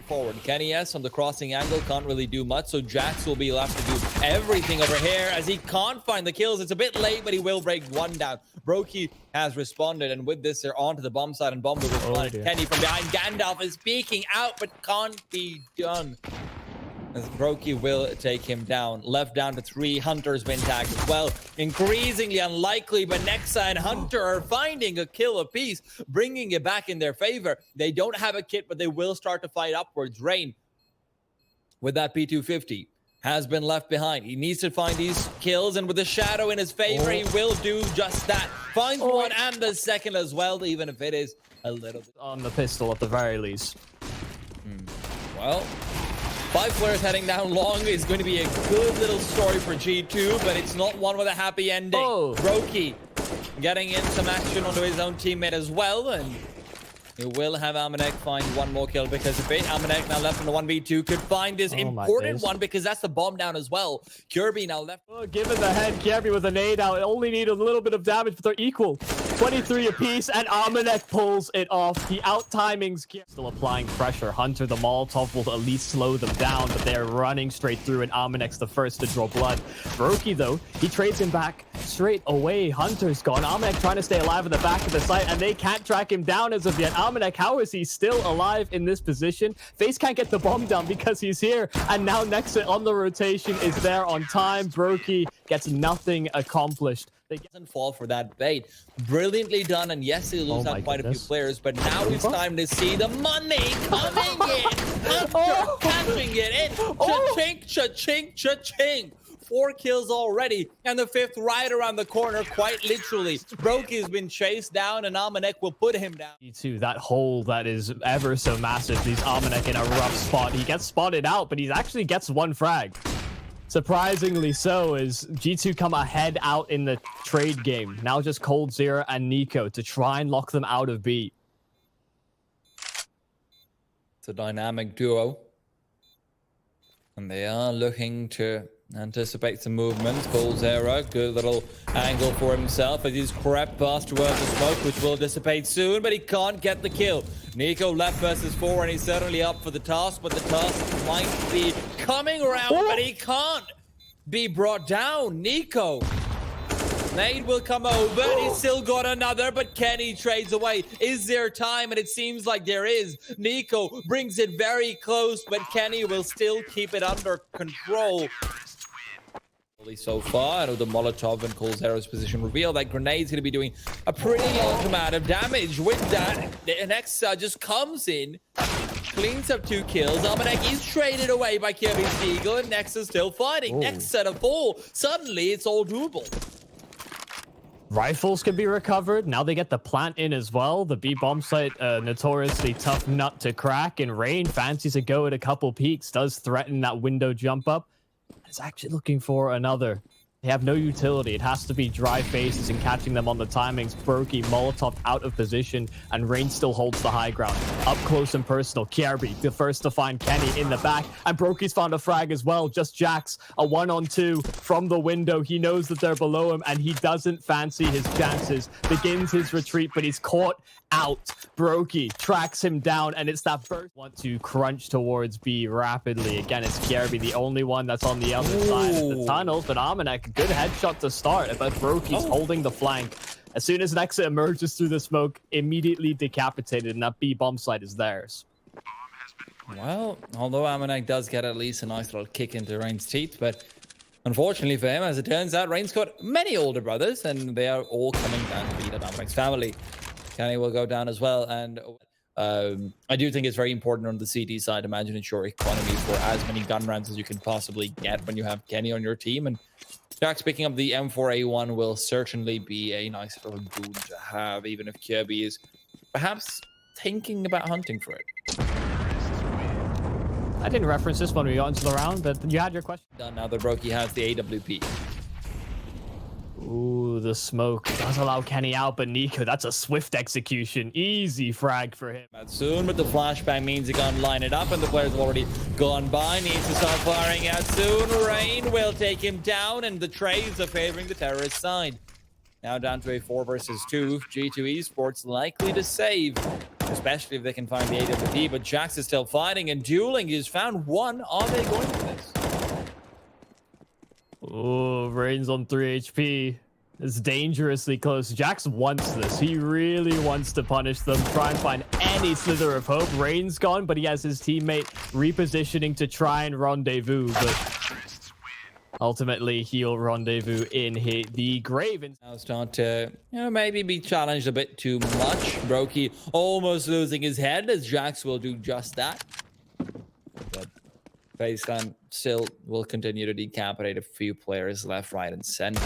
Forward. Kenny S on the crossing angle can't really do much, so Jax will be left to do everything over here as he can't find the kills. It's a bit late, but he will break one down. Brokey has responded, and with this, they're onto the bomb side, and bomb will respond. Kenny from behind. Gandalf is peeking out, but can't be done. As Brokey will take him down. Left down to 3. Hunter's been tagged as well. Increasingly unlikely, but Nexa and Hunter are finding a kill apiece, bringing it back in their favor. They don't have a kit, but they will start to fight upwards. Rain, with that P250, has been left behind. He needs to find these kills, and with the shadow in his favor, he will do just that. Finds one and the second as well, even if it is a little bit on the pistol at the very least. Well, 5 players heading down long is going to be a good little story for G2, but it's not one with a happy ending. Brokey getting in some action onto his own teammate as well, and he will have Amanek find one more kill because of it. Amanek now left on the 1v2 could find this important one because that's the bomb down as well. Kirby now left. Given the head, Kirby with a nade out. Only need a little bit of damage, but they're equal. 23 apiece, and Amanek pulls it off. He out-timings. Still applying pressure. Hunter, the Molotov will at least slow them down, but they're running straight through, and Amanek's the first to draw blood. Brokey, though, he trades him back straight away. Hunter's gone. Amanek trying to stay alive in the back of the site, and they can't track him down as of yet. Amanek, how is he still alive in this position? FaZe can't get the bomb down because he's here, and now Nexa on the rotation is there on time. Brokey gets nothing accomplished. They doesn't fall for that bait. Brilliantly done, and yes, they lose out quite a few players, but now it's time to see the money coming in. Hunter catching it in. Cha-chink, cha-chink, cha-chink. 4 kills already, and the 5th right around the corner, quite literally. Brokey has been chased down, and Amanek will put him down. G2, that hole that is ever so massive. These Amanek in a rough spot. He gets spotted out, but he actually gets 1 frag. Surprisingly so, as G2 come ahead out in the trade game. Now just coldzera and Nico to try and lock them out of B. It's a dynamic duo. And they are looking to anticipate some movements. coldzera, good little angle for himself as he's crept past towards the smoke, which will dissipate soon, but he can't get the kill. Nico left versus 4, and he's certainly up for the task, but the task might be coming around, but he can't be brought down. Nico. Nade will come over, and he's still got another, but Kenny trades away. Is there time? And it seems like there is. Nico brings it very close, but Kenny will still keep it under control. So far, out of the Molotov and coldzera's position reveal, that grenade's going to be doing a pretty large amount of damage. With that, the Nexa just comes in, cleans up 2 kills. Amanek is traded away by Kirby's Eagle, and Nexa's still fighting. Next set of 4. Suddenly, it's all doable. Rifles can be recovered. Now they get the plant in as well. The B bomb site, notoriously tough nut to crack, and Rain fancies a go at a couple peaks, does threaten that window jump up. It's actually looking for another. They have no utility. It has to be dry faces and catching them on the timings. Brokey, Molotov out of position, and Rain still holds the high ground. Up close and personal. Kirby, the first to find Kenny in the back, and Brokey's found a frag as well. Just Jax, a 1-on-2 from the window. He knows that they're below him, and he doesn't fancy his chances. Begins his retreat, but he's caught out. Brokey tracks him down, and it's that burst. Want to crunch towards B rapidly. Again, it's Kirby, the only one that's on the other side of the tunnels, but Amanek, good headshot to start, but Brokey's holding the flank. As soon as Nexa emerges through the smoke, immediately decapitated, and that B bomb site is theirs. Well, although Amanek does get at least a nice little kick into Rain's teeth, but unfortunately for him, as it turns out, Rain's got many older brothers, and they are all coming down to beat up Amanek's family. Kenny will go down as well, and I do think it's very important on the CD side to manage your economy for as many gun rounds as you can possibly get when you have Kenny on your team, and Jax picking up the M4A1 will certainly be a nice little boon to have, even if Kirby is perhaps thinking about hunting for it. I didn't reference this when we got into the round, but you had your question. Done now that Brokey has the AWP. Ooh, the smoke does allow Kenny out, but Nico, that's a swift execution. Easy frag for him. Soon, but the flashbang means he can't line it up, and the players have already gone by. Needs to start firing out soon. Rain will take him down, and the trades are favoring the terrorist side. Now down to a 4 versus 2. G2 Esports likely to save especially if they can find the AWP. But Jax is still fighting, and dueling is found one. Are they going for this? Oh, Rain's on 3 HP. It's dangerously close. Jax wants this. He really wants to punish them, try and find any slither of hope. Rain's gone, but he has his teammate repositioning to try and rendezvous. But ultimately, he'll rendezvous in the grave. Now start to, maybe be challenged a bit too much. Brokey almost losing his head, as Jax will do just that. But FaZe still will continue to decapitate a few players left, right, and center.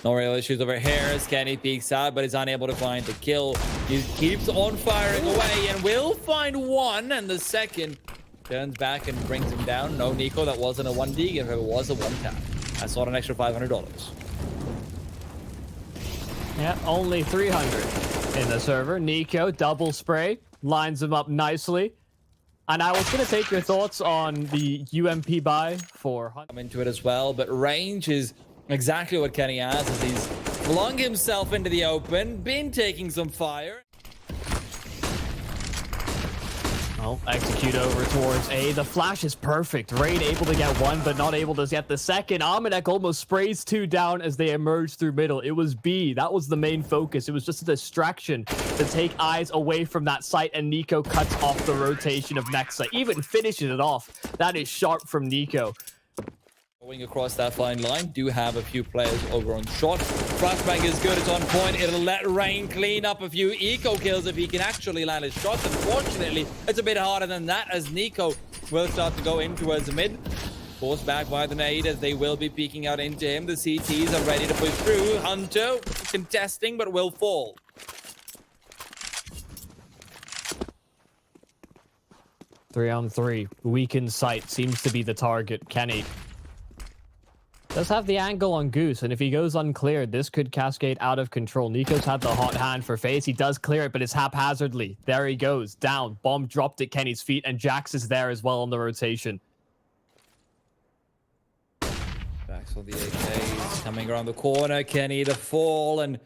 No real issues over here as Kenny peeks out, but is unable to find the kill. He keeps on firing away and will find one, and the second turns back and brings him down. No, Nico, that wasn't a 1D. If it was a 1-tap, that's not an extra $500. Yeah, only 300 in the server. Nico, double spray, lines him up nicely. And I was going to take your thoughts on the UMP buy for Hunt. I'm into it as well, but range is exactly what Kenny has, as he's flung himself into the open, been taking some fire. Oh, execute over towards A. The flash is perfect. Rain able to get one, but not able to get the second. Almanac almost sprays two down as they emerge through middle. It was B. That was the main focus. It was just a distraction to take eyes away from that site, and Nico cuts off the rotation of Nexa. Even finishes it off. That is sharp from Nico. Going across that fine line, do have a few players over on shot. Flashbang is good, it's on point. It'll let Rain clean up a few eco kills if he can actually land his shots. Unfortunately, it's a bit harder than that, as Nico will start to go in towards mid. Forced back by the nade, as they will be peeking out into him. The CTs are ready to push through. Hunter contesting, but will fall. Three on three. Weakened sight seems to be the target. Kenny does have the angle on Goose, and if he goes uncleared, this could cascade out of control. Nico's had the hot hand for FaZe. He does clear it, but it's haphazardly. There he goes, down. Bomb dropped at Kenny's feet, and Jax is there as well on the rotation. Jax on the AKs, coming around the corner. Kenny the fall, and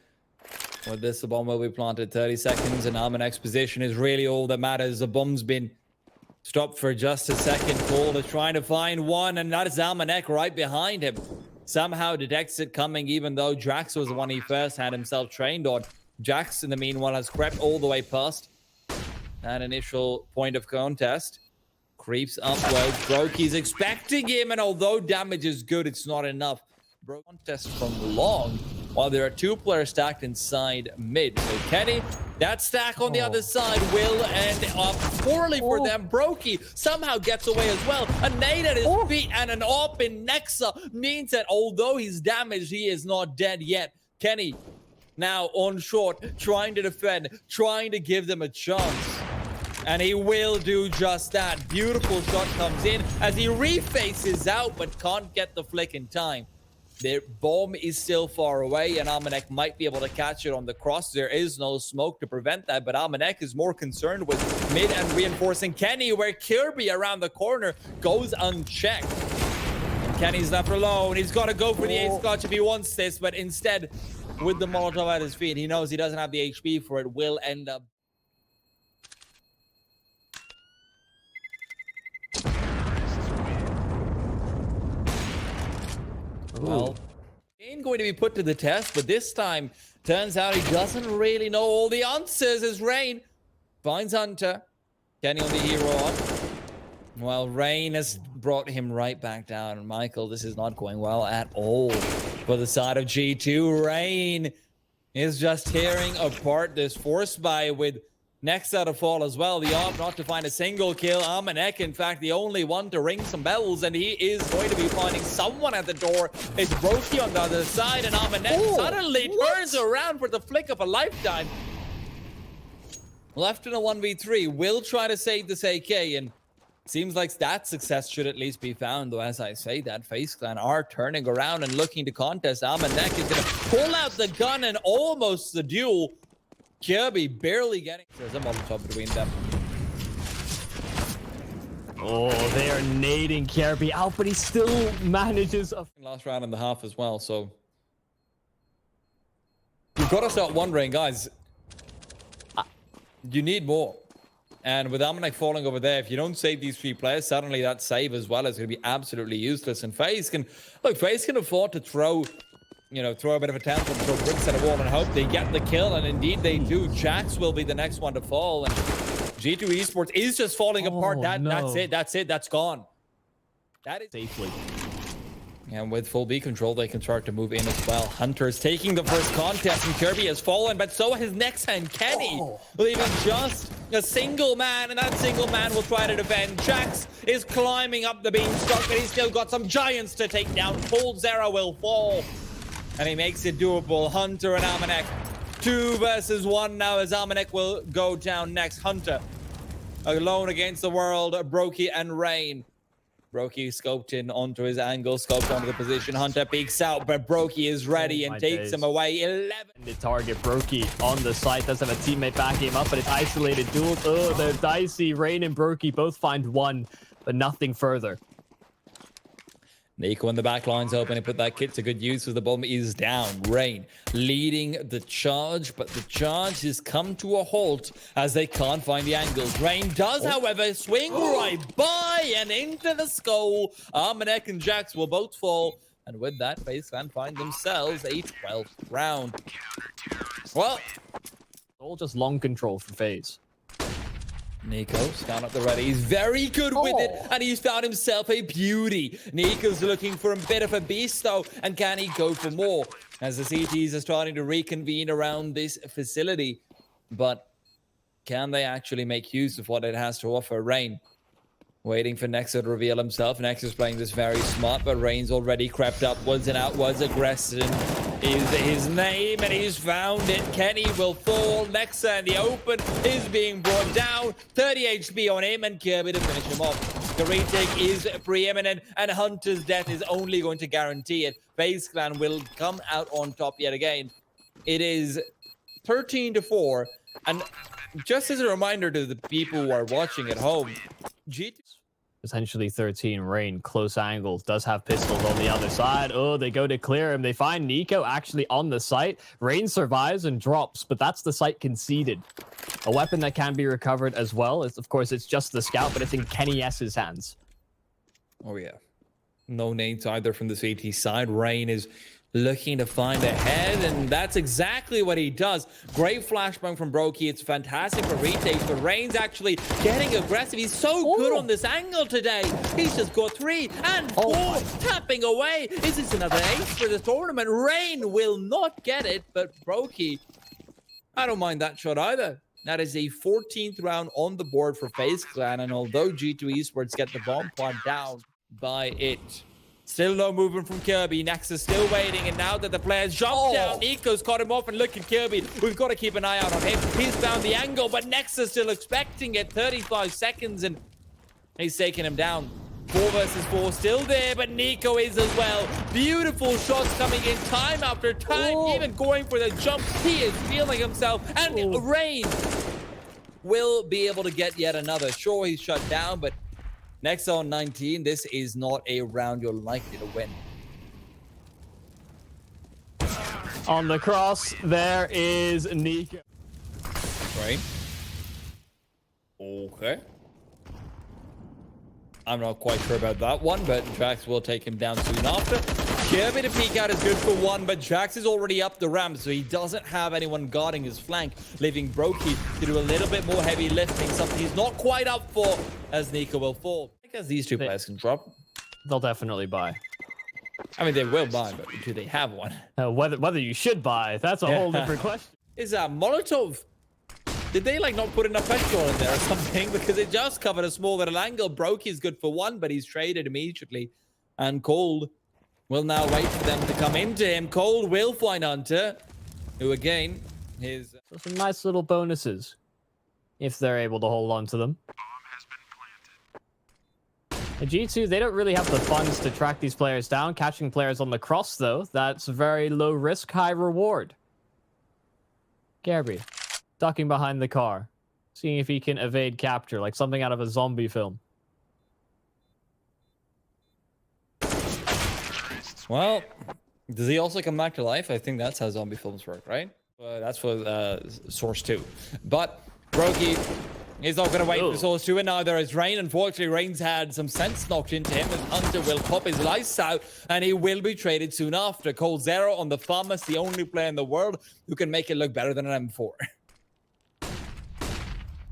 with this, the bomb will be planted 30 seconds, and Almanac's position is really all that matters. The bomb's been stopped for just a second. Cole is trying to find one, and that is Almanac right behind him. Somehow detects it coming, even though Jax was the one he first had himself trained on. Jax, in the meanwhile, has crept all the way past that initial point of contest. Creeps upwards. Brokey's expecting him, and although damage is good, it's not enough. Contest from long, while there are two players stacked inside mid. So Kenny, that stack on the other side will end up poorly for them. Brokey somehow gets away as well. A nade at his feet and an AWP in Nexa means that although he's damaged, he is not dead yet. Kenny now on short, trying to defend, trying to give them a chance. And he will do just that. Beautiful shot comes in as he refaces out, but can't get the flick in time. Their bomb is still far away, and Almanac might be able to catch it on the cross. There is no smoke to prevent that, but Almanac is more concerned with mid and reinforcing Kenny, where Kirby around the corner goes unchecked. And Kenny's left alone. He's got to go for the ace clutch if he wants this, but instead, with the Molotov at his feet, he knows he doesn't have the HP for it, will end up. Well, ain't going to be put to the test, but this time, turns out he doesn't really know all the answers as Rain finds Hunter. Kenny on the hero on. Well, Rain has brought him right back down. And Michael, this is not going well at all for the side of G2. Rain is just tearing apart this force buy with Nexa to fall as well. The AWP not to find a single kill. Almanac, in fact, the only one to ring some bells, and he is going to be finding someone at the door. It's Brokey on the other side, and Almanac suddenly turns around for the flick of a lifetime. Left in a 1v3, will try to save this AK, and seems like that success should at least be found, though as I say that, FaZe Clan are turning around and looking to contest. Almanac is going to pull out the gun and almost the duel. Kirby barely getting. There's a Molotov between them. Oh, they are nading Kirby out, but he still manages a last round and a half as well, so you've got to start wondering, guys. You need more. And with Amanek falling over there, if you don't save these 3 players, suddenly that save as well is going to be absolutely useless. And FaZe can afford to throw a bit of a tantrum, throw bricks at a wall and hope they get the kill. And indeed they do. Jax will be the next one to fall. And G2 Esports is just falling apart. That's it. That's gone. That is Safely. And with full B control, they can start to move in as well. Hunter's taking the first contest, and Kirby has fallen, but so has Nexa and Kenny, leaving just a single man, and that single man will try to defend. Jax is climbing up the beanstalk, but he's still got some giants to take down. Cold Zera will fall, and he makes it doable. Hunter and Amanek, 2 versus 1 now, as Amanek will go down next. Hunter alone against the world, Brokey and Rain. Brokey scoped in onto his angle, scoped onto the position. Hunter peeks out, but Brokey is ready and takes him away. 11. The target, Brokey on the site, does have a teammate backing him up, but it's isolated duel. Oh, they're dicey. Rain and Brokey both find 1, but nothing further. Nico in the back line's open. He put that kit to good use as the bomb is down. Rain leading the charge, but the charge has come to a halt as they can't find the angles. Rain does, however, swing right by and into the skull. Amanek and Jax will both fall. And with that, FaZe can find themselves a 12th round. Well, All just long control for FaZe. Nico's down at the ready. He's very good with it, and he's found himself a beauty. Nico's looking for a bit of a beast, though, and can he go for more? As the CTs are starting to reconvene around this facility. But can they actually make use of what it has to offer? Rain waiting for Nexa to reveal himself. Nexa's playing this very smart, but Rain's already crept upwards and outwards. Aggression is his name, and he's found it. Kenny will fall. Nexa in the open is being brought down. 30 HP on him, and Kirby to finish him off. The retake is preeminent, and Hunter's death is only going to guarantee it. FaZe Clan will come out on top yet again. It is 13-4, and just as a reminder to the people who are watching at home, G2... Essentially 13. Rain, close angle, does have pistols on the other side. Oh, they go to clear him. They find Nico actually on the site. Rain survives and drops, but that's the site conceded. A weapon that can be recovered as well. Of course, it's just the scout, but it's in Kenny S's hands. Oh, yeah. No nades either from the CT side. Rain is looking to find a head, and that's exactly what he does. Great flashbang from Brokey. It's fantastic for retakes, but Rain's actually getting aggressive. He's so good on this angle today. He's just got 3 and 4, tapping away. Is this another ace for the tournament? Rain will not get it, but Brokey, I don't mind that shot either. That is a 14th round on the board for FaZe Clan, and although G2 Esports get the bomb pod down by it, still no movement from Kirby. Nexa's still waiting, and now that the players jump down, Nico's caught him off, and look at Kirby. We've got to keep an eye out on him. He's found the angle, but Nexa's still expecting it. 35 seconds, and he's taking him down. 4 versus 4 still there, but Nico is as well. Beautiful shots coming in time after time, even going for the jump. He is feeling himself, and Rain will be able to get yet another. Sure, he's shut down, but Nexa on 19, this is not a round you're likely to win. On the cross, there is Nico. Right. Okay. I'm not quite sure about that one, but Jax will take him down soon after. Kirby to peek out is good for 1, but Jax is already up the ramp, so he doesn't have anyone guarding his flank, leaving Brokey to do a little bit more heavy lifting, something he's not quite up for, as Nico will fall. I guess these 2 players can drop. They'll definitely buy. I mean, they will buy, but do they have one? Whether you should buy, that's a whole different question. Is that Molotov? Did they like not put enough petrol in there or something? Because it just covered a small little angle. Brokey's good for 1, but he's traded immediately. And Cold will now wait for them to come into him. Cold will find Hunter, who again is... So some nice little bonuses, if they're able to hold on to them. The G2, they don't really have the funds to track these players down. Catching players on the cross, though, that's very low risk, high reward. Gabby, ducking behind the car, seeing if he can evade capture, like something out of a zombie film. Well, does he also come back to life? I think that's how zombie films work, right? That's for Source 2. But Brokey He's not going to wait for Ooh. Source 2, and neither is Rain. Unfortunately, Rain's had some sense knocked into him, and Hunter will pop his lights out, and he will be traded soon after. Cold Zero on the farm is the only player in the world who can make it look better than an M4.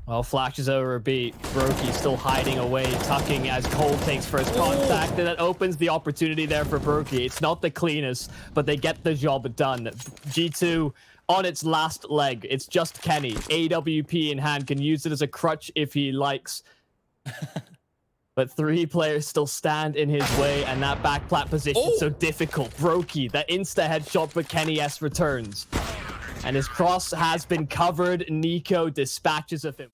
Well, flashes over a beat. Brokey still hiding away, tucking as Cole takes first contact, and that opens the opportunity there for Brokey. It's not the cleanest, but they get the job done. G2 on its last leg. It's just Kenny. AWP in hand, can use it as a crutch if he likes. But 3 players still stand in his way, and that back plat position so difficult. Brokey, that insta headshot, but Kenny S returns. And his cross has been covered. Nico dispatches of him.